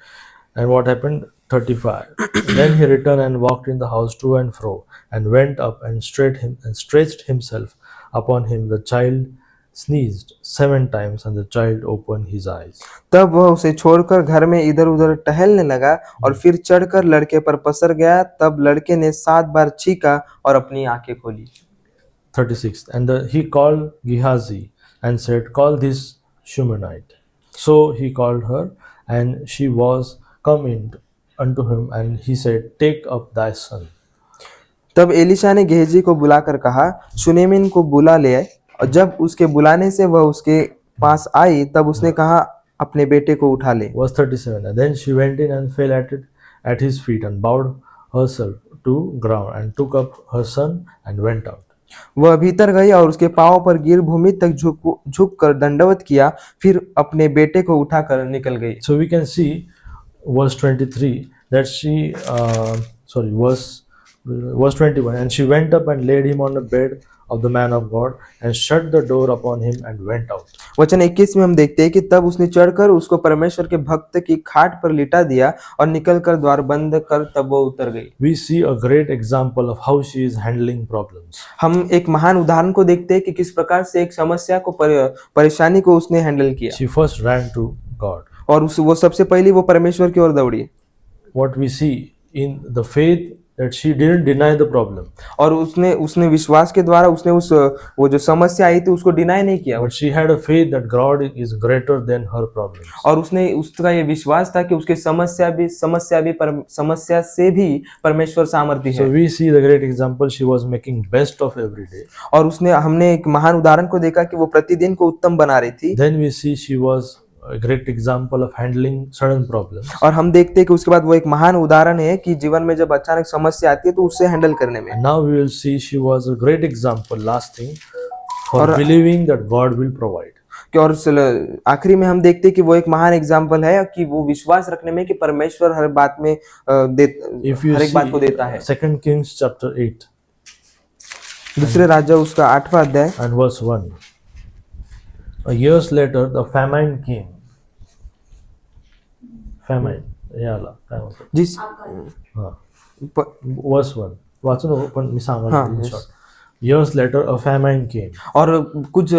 and what happened? 35. Then he returned and walked in the house to and fro, and went up and stretched himself upon him. The child sneezed 7 times, and the child opened his eyes.
तब वह उसे छोड़कर घर में इधर उधर टहलने लगा और फिर चढ़कर लड़के पर पसर गया। तब लड़के ने 7 बार छींका और अपनी आंखें खोली।
36. And he called Gehazi and said, Call this Shumanite. So he called her, and she was come in unto him, and he said, Take up thy son.
तब एलिशा ने गेहजी को बुलाकर कहा, शुनेमिन को बुला ले आए। और जब उसके बुलाने से वह उसके पास आई, तब उसने कहा, अपने बेटे को उठा ले।
Verse 37. And then she went in and fell at his feet and bowed herself to ground and took up her son and went out.
वह भीतर गई और उसके पांव पर गिर भूमि तक झुक कर दंडवत किया, फिर अपने बेटे को उठाकर निकल गई।
So we can see verse 23 that she verse 21, and she went up and laid him on the bed of the man of God and shut the door upon him and went out.
वचन 21 में हम देखते हैं कि तब उसने चढ़कर उसको परमेश्वर के भक्त की खाट पर लिटा दिया और निकलकर द्वार बंद कर तब वो उतर गई।
We see a great example of how she is handling problems.
हम एक महान उदाहरण को देखते हैं कि किस प्रकार से एक समस्या को परेशानी को उसने हैंडल किया
She first ran to God.
और वो सबसे पहले वो परमेश्वर की ओर दौड़ी।
What we see in the faith that she didn't deny the problem,
और उसने विश्वास के द्वारा उसने वो जो समस्या आई थी उसको डिनाई नहीं किया,
but she had a faith that God is greater than her problems.
और उसका ये विश्वास था कि उसके समस्या से भी परमेश्वर सामर्थ्य
So
है।
we see the great example. She was making best of every day.
और हमने एक महान उदाहरण को देखा कि वो प्रतिदिन को उत्तम बना रही थी।
Then we see she was a great example of handling sudden problems.
और हम देखते हैं कि उसके बाद वो एक महान उदाहरण है कि जीवन में जब अचानक समस्या आती है तो उससे हैंडल करने में।
And now we will see she was a great example, last thing, for
और-
believing that God will provide.
कि और आखिरी में हम देखते हैं कि वो एक महान एग्जाम्पल है कि वो विश्वास रखने में कि परमेश्वर हर बात में
If you
हर एक बात को देता है।
see 2 Kings chapter 8
दूसरे राजा उसका 8वां अध्याय
and verse 1. Years later, the famine came. Famine. याला काय म्हणतात?
जिस
हां.
प-
Verse 1. वाचू नको पण मी सांगणार
हां,
in
yes.
short. Years later, a famine came.
और कुछ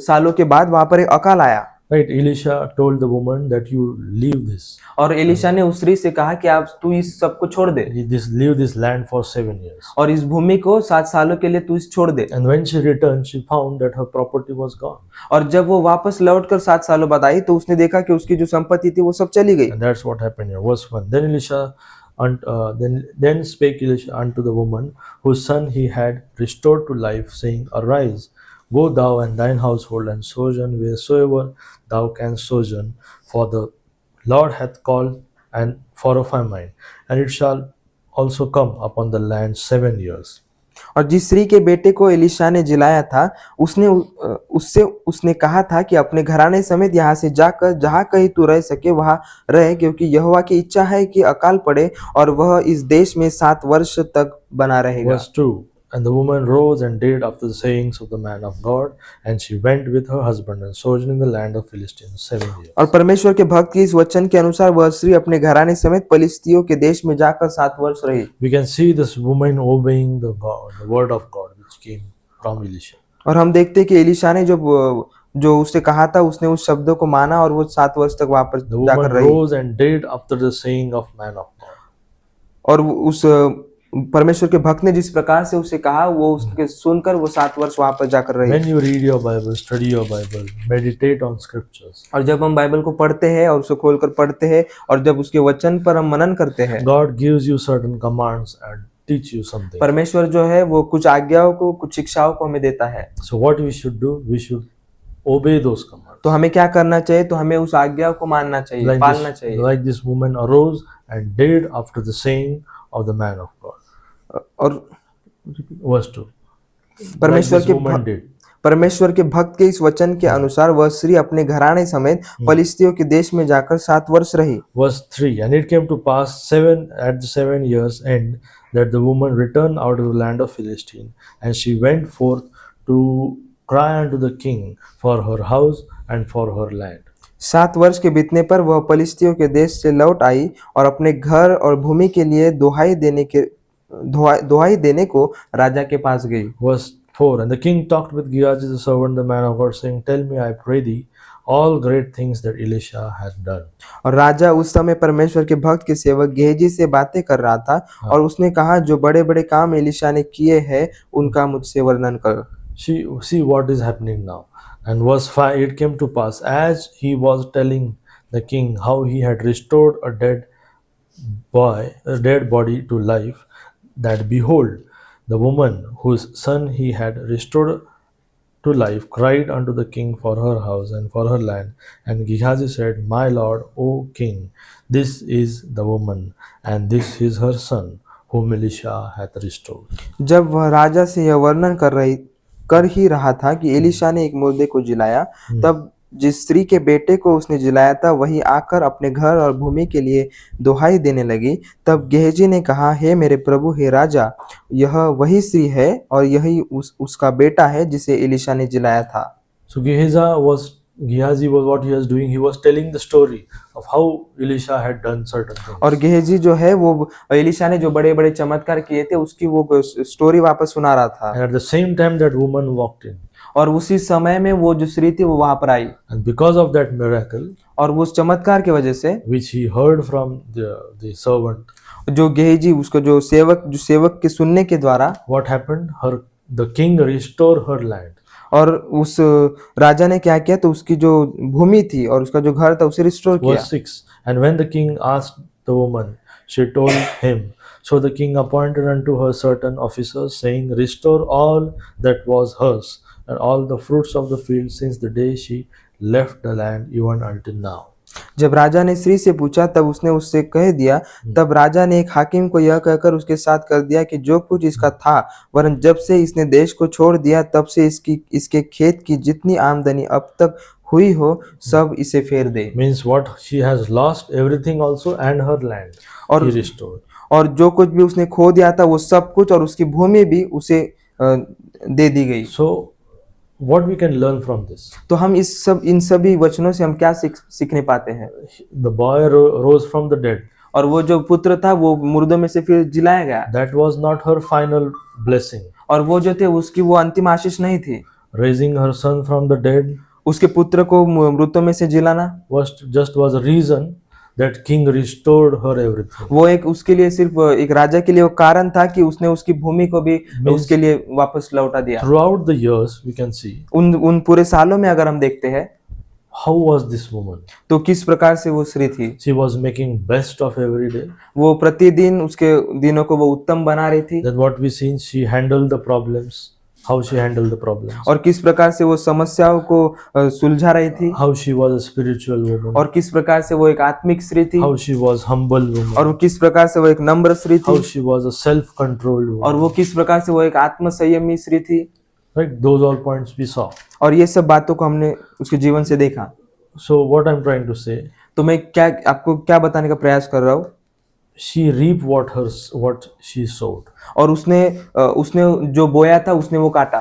सालों के बाद वहां पर एक अकाल आया
Right? Elisha told the woman that you leave this.
और एलिशा ने उस स्त्री से कहा कि तू इस सब को छोड़ दे
Leave this land for 7 years.
और इस भूमि को 7 सालों के लिए तू इस छोड़ दे।
And when she returned, she found that her property was gone.
और जब वो वापस लौटकर 7 सालों बाद आई तो उसने देखा कि उसकी जो संपत्ति थी वो सब चली गई।
And that's what happened here. Verse 1. Then Elisha then spake Elisha unto the woman whose son he had restored to life, saying, Arise, go thou and thine household, and sojourn wheresoever thou canst sojourn, for the Lord hath called and for a famine, and it shall also come upon the land 7 years.
और जिस स्त्री के बेटे को Elisha ने जिलाया था उसने कहा था कि अपने घराने समेत यहाँ से जाकर जहाँ कहीं तू रह सके वहाँ रहे, क्योंकि यहोवा की इच्छा है कि अकाल पड़े और वह इस देश में 7 वर्ष तक बना रहेगा।
Verse 2. And the woman rose and did after the sayings of the man of God, and she went with her husband and sojourned in the land of Philistines 7 years.
और परमेश्वर के भक्त के इस वचन के अनुसार वह स्त्री अपने घराने समेत पलिस्तियों के देश में जाकर 7 वर्ष रही।
We can see this woman obeying the word of God which came from Elisha.
और हम देखते हैं कि एलिशा ने जो उससे कहा था उसने उस शब्दों को माना और वो 7 वर्ष तक वापस
The
जाकर
woman
रही।
rose and did after the saying of man of God.
और उस परमेश्वर के भक्त ने जिस प्रकार से उसे कहा वो उसके सुनकर वो 7 वर्ष वापस जाकर रही।
When you read your Bible, study your Bible, meditate on scriptures,
और जब हम बाइबल को पढ़ते हैं और उसे खोलकर पढ़ते हैं और जब उसके वचन पर हम मनन करते हैं,
God gives you certain commands and teach you something.
परमेश्वर जो है वो कुछ आज्ञाओं को कुछ शिक्षाओं को हमें देता है।
So what we should do? We should obey those commands.
तो हमें क्या करना चाहिए? तो हमें उस आज्ञाओं को मानना चाहिए, पालना चाहिए।
Like this woman arose and did after the saying of the man of God.
और
Verse 2.
परमेश्वर
Like
के
this woman did.
परमेश्वर के भक्त के इस वचन के अनुसार वह स्त्री अपने घराने समेत फलिस्तियों के देश में जाकर 7 वर्ष रही।
Verse 3. And it came to pass at the 7 years' end that the woman returned out of the land of Philistine, and she went forth to cry unto the king for her house and for her land.
7 वर्ष के बीतने पर वह फलिस्तियों के देश से लौट आई और अपने घर और भूमि के लिए दुहाई देने को राजा के पास गई।
Verse 4. And the king talked with Gehazi the servant, the man of God, saying, Tell me, I pray thee, all great things that Elisha hath done.
और राजा उस समय परमेश्वर के भक्त के सेवक गेहजी से बातें कर रहा था और उसने कहा, जो बड़े बड़े काम एलिशा ने किए हैं उनका मुझसे वर्णन कर।
See what is happening now. And verse 5. It came to pass, as he was telling the king how he had restored a dead body to life, that behold, the woman whose son he had restored to life cried unto the king for her house and for her land. And Gehazi said, My lord, O king, this is the woman, and this is her son, whom Elisha hath restored.
जब वह राजा से यह वर्णन कर ही रहा था कि Elisha ने एक मुर्दे को जिलाया, तब जिस स्त्री के बेटे को उसने जिलाया था वही आकर अपने घर और भूमि के लिए दुहाई देने लगी। तब गेहजी ने कहा, हे मेरे प्रभु, हे राजा, यह वही स्त्री है और यही उसका बेटा है जिसे एलीशा ने जिलाया था।
So Gehazi was what he was doing. He was telling the story of how Elisha had done certain things.
और गेहजी जो है वो एलीशा ने जो बड़े बड़े चमत्कार किए थे उसकी वो स्टोरी वापस सुना रहा था।
And at the same time that woman walked in.
और उसी समय में वो जो स्त्री थी वो वहां पर आई,
And because of that miracle,
और वो उस चमत्कार की वजह से
which he heard from the servant,
जो गेहजी उसको जो सेवक के सुनने के द्वारा
what happened? The king restored her land.
और उस राजा ने क्या किया, तो उसकी जो भूमि थी और उसका जो घर था उसे रिस्टोर किया।
Verse 6. And when the king asked the woman, she told him. So the king appointed unto her certain officers, saying, Restore all that was hers, and all the fruits of the field, since the day she left the land, even until now.
जब राजा ने स्त्री से पूछा तब उसने उससे कह दिया। तब राजा ने एक हाकिम को यह कहकर उसके साथ कर दिया कि जो कुछ इसका था, वरन जब से इसने देश को छोड़ दिया तब से इसके खेत की जितनी आमदनी अब तक हुई हो सब इसे फेर दे।
Means what she has lost everything also and her land
और
he restored.
और जो कुछ भी उसने खो दिया था वो सब कुछ और उसकी भूमि भी उसे दे दी गई।
So what we can learn from this?
तो हम इन सभी वचनों से हम क्या सीखने पाते हैं?
The boy rose from the dead.
और वो जो पुत्र था वो मुर्दों में से फिर जिलाया गया।
That was not her final blessing.
और वो जो थे उसकी वो अंतिम आशीष नहीं थी।
Raising her son from the dead
उसके पुत्र को मृतों में से जिलाना
was a reason that king restored her everything.
वो एक उसके लिए सिर्फ एक राजा के लिए वो कारण था कि उसने उसकी भूमि को भी उसके लिए वापस लौटा दिया।
Throughout the years we can see
उन पूरे सालों में अगर हम देखते हैं
how was this woman.
तो किस प्रकार से वो स्त्री थी।
She was making best of every day.
वो प्रतिदिन उसके दिनों को वो उत्तम बना रही थी।
Then what we seen, she handled the problems. How she handled the problems.
और किस प्रकार से वो समस्याओं को सुलझा रही थी।
How she was a spiritual woman.
और किस प्रकार से वो एक आत्मिक स्त्री थी।
How she was humble woman.
और वो किस प्रकार से वो एक नम्र स्त्री थी।
How she was a self-controlled woman.
और वो किस प्रकार से वो एक आत्म संयमी स्त्री थी।
Right, those all points we saw.
और ये सब बातों को हमने उसके जीवन से देखा।
So what I'm trying to say,
तो मैं आपको क्या बताने का प्रयास कर रहा हूँ?
she reaped what she sowed.
और उसने जो बोया था उसने वो काटा।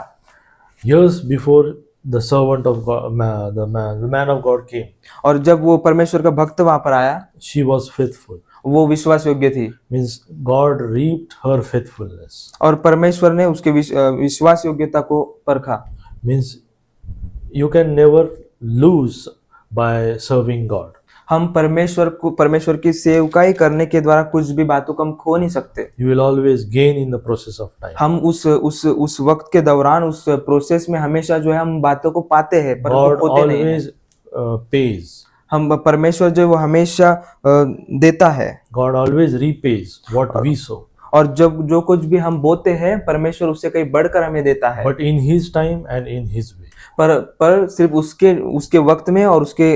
Years before the servant of God, the man of God came,
और जब वो परमेश्वर का भक्त वहां पर आया,
she was faithful.
वो विश्वास योग्य थी।
Means God reaped her faithfulness.
और परमेश्वर ने उसके विश्वास योग्यता को परखा।
Means you can never lose by serving God.
हम परमेश्वर की सेवकाई करने के द्वारा कुछ भी बातों को हम खो नहीं सकते।
You will always gain in the process of time.
हम उस वक्त के दौरान उस प्रोसेस में हमेशा जो है हम बातों को पाते हैं, पर
God
खोते नहीं हैं।
always pays.
हम परमेश्वर जो है वो हमेशा देता है।
God always repays what we sow.
और जब जो कुछ भी हम बोते हैं परमेश्वर उससे कहीं बढ़कर हमें देता है।
But in His time and in His way.
पर सिर्फ उसके वक्त में और उसके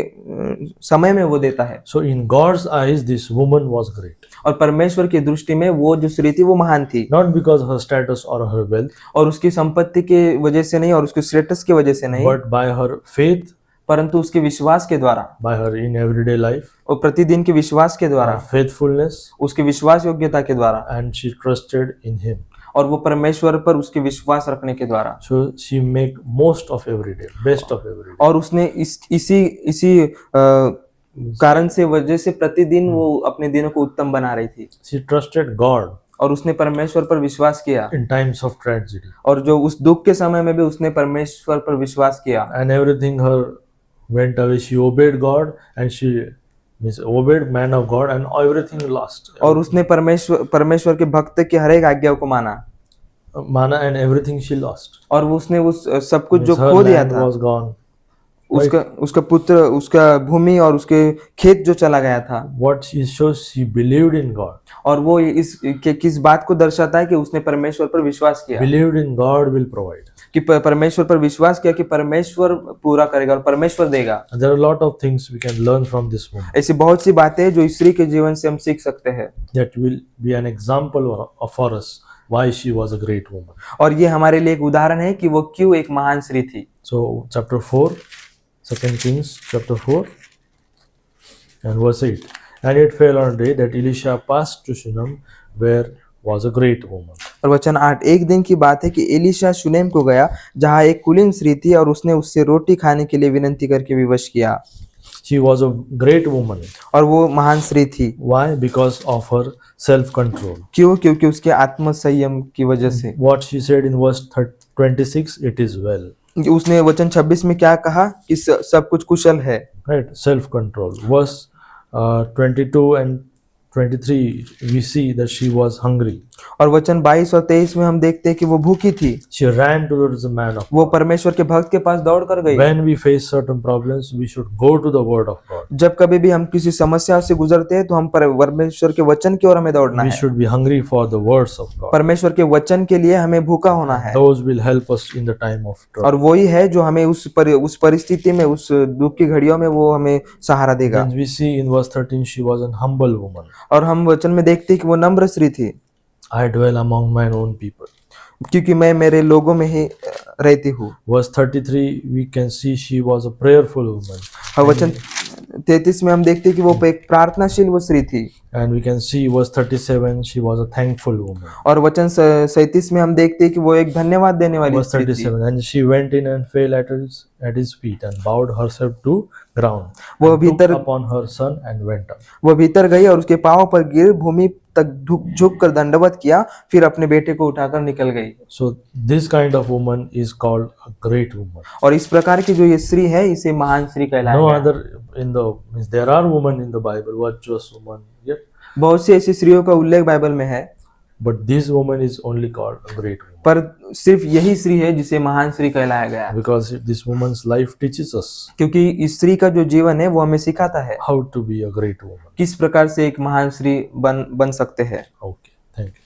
समय में वो देता है।
So in God's eyes, this woman was great.
और परमेश्वर की दृष्टि में वो जो स्त्री थी वो महान थी।
Not because her status or her wealth,
और उसकी संपत्ति के वजह से नहीं और उसके स्टेटस की वजह से नहीं,
but by her faith,
परंतु उसके विश्वास के द्वारा,
by her in everyday life,
और प्रतिदिन के विश्वास के द्वारा,
faithfulness,
उसके विश्वास योग्यता के द्वारा,
and she trusted in Him.
और वो परमेश्वर पर उसके विश्वास रखने के द्वारा।
So she make most of every day, best of every day.
और उसने इसी कारण से वजह से प्रतिदिन वो अपने दिनों को उत्तम बना रही थी।
She trusted God.
और उसने परमेश्वर पर विश्वास किया।
In times of tragedy.
और जो उस दुख के समय में भी उसने परमेश्वर पर विश्वास किया।
And everything her went away. She obeyed God and she obeyed man of God and everything lost.
और उसने परमेश्वर के भक्त की हर एक आज्ञा को माना
and everything she lost.
और वो उसने उस सब कुछ जो खो दिया था
was gone.
उसका पुत्र, उसका भूमि और उसके खेत जो चला गया था।
What she shows, she believed in God.
और वो किस बात को दर्शाता है कि उसने परमेश्वर पर विश्वास किया।
Believed in God will provide.
कि परमेश्वर पर विश्वास किया कि परमेश्वर पूरा करेगा और परमेश्वर देगा।
And there are a lot of things we can learn from this woman
ऐसी बहुत सी बातें हैं जो इस स्त्री के जीवन से हम सीख सकते हैं
that will be an example for us why she was a great woman.
और ये हमारे लिए एक उदाहरण है कि वो क्यों एक महान स्त्री थी।
So chapter 4, 2 Kings chapter 4 and verse 8. And it fell on a day that Elisha passed to Shunem, where was a great woman.
और वचन 8, एक दिन की बात है कि एलीशा शुनेम को गया जहाँ एक कुलीन स्त्री थी और उसने उससे रोटी खाने के लिए विनती करके विवश किया।
She was a great woman.
और वो महान स्त्री थी।
Why? Because of her self-control.
क्यों? क्योंकि उसके आत्म संयम की वजह से।
What she said in verse 26, it is well.
उसने वचन 26 में क्या कहा कि सब कुछ कुशल है।
Right? Self-control. Verse 22 and 23, we see that she was hungry.
और वचन 22 और 23 में हम देखते हैं कि वो भूखी थी।
She ran towards the man of
वो परमेश्वर के भक्त के पास दौड़ कर गई।
When we face certain problems, we should go to the word of God.
जब कभी भी हम किसी समस्या से गुजरते हैं तो हम परमेश्वर के वचन की ओर हमें दौड़ना
We
है।
should be hungry for the words of God.
परमेश्वर के वचन के लिए हमें भूखा होना है।
Those will help us in the time of trouble.
और वही है जो हमें उस परिस्थिति में, उस दुख की घड़ियों में वो हमें सहारा देगा।
Then we see in verse 13, she was an humble woman.
और हम वचन में देखते हैं कि वो नम्र स्त्री थी।
I dwell among mine own people.
क्योंकि मैं मेरे लोगों में ही रहती हूँ।
Verse 33, we can see she was a prayerful woman.
और वचन 33 में हम देखते हैं कि वो एक प्रार्थनाशील वो स्त्री थी।
And we can see verse 37, she was a thankful woman.
और वचन 37 में हम देखते हैं कि वो एक धन्यवाद देने वाली
Verse
स्त्री थी।
37, and she went in and fell at his feet and bowed herself to ground.
वो
And took
भीतर
upon her son and went up.
वो भीतर गई और उसके पांव पर गिर भूमि तक झुक कर दंडवत किया, फिर अपने बेटे को उठाकर निकल गई।
So this kind of woman is called a great woman.
और इस प्रकार की जो ये स्त्री है इसे महान स्त्री कहलाया
No
गया।
other in the means there are women in the Bible, virtuous woman, yet,
बहुत सी ऐसी स्त्रियों का उल्लेख बाइबल में है,
but this woman is only called a great woman
पर सिर्फ यही स्त्री है जिसे महान स्त्री कहलाया गया है।
because this woman's life teaches us
क्योंकि इस स्त्री का जो जीवन है वो हमें सिखाता है
how to be a great woman.
किस प्रकार से एक महान स्त्री बन सकते हैं।
Okay, thank you.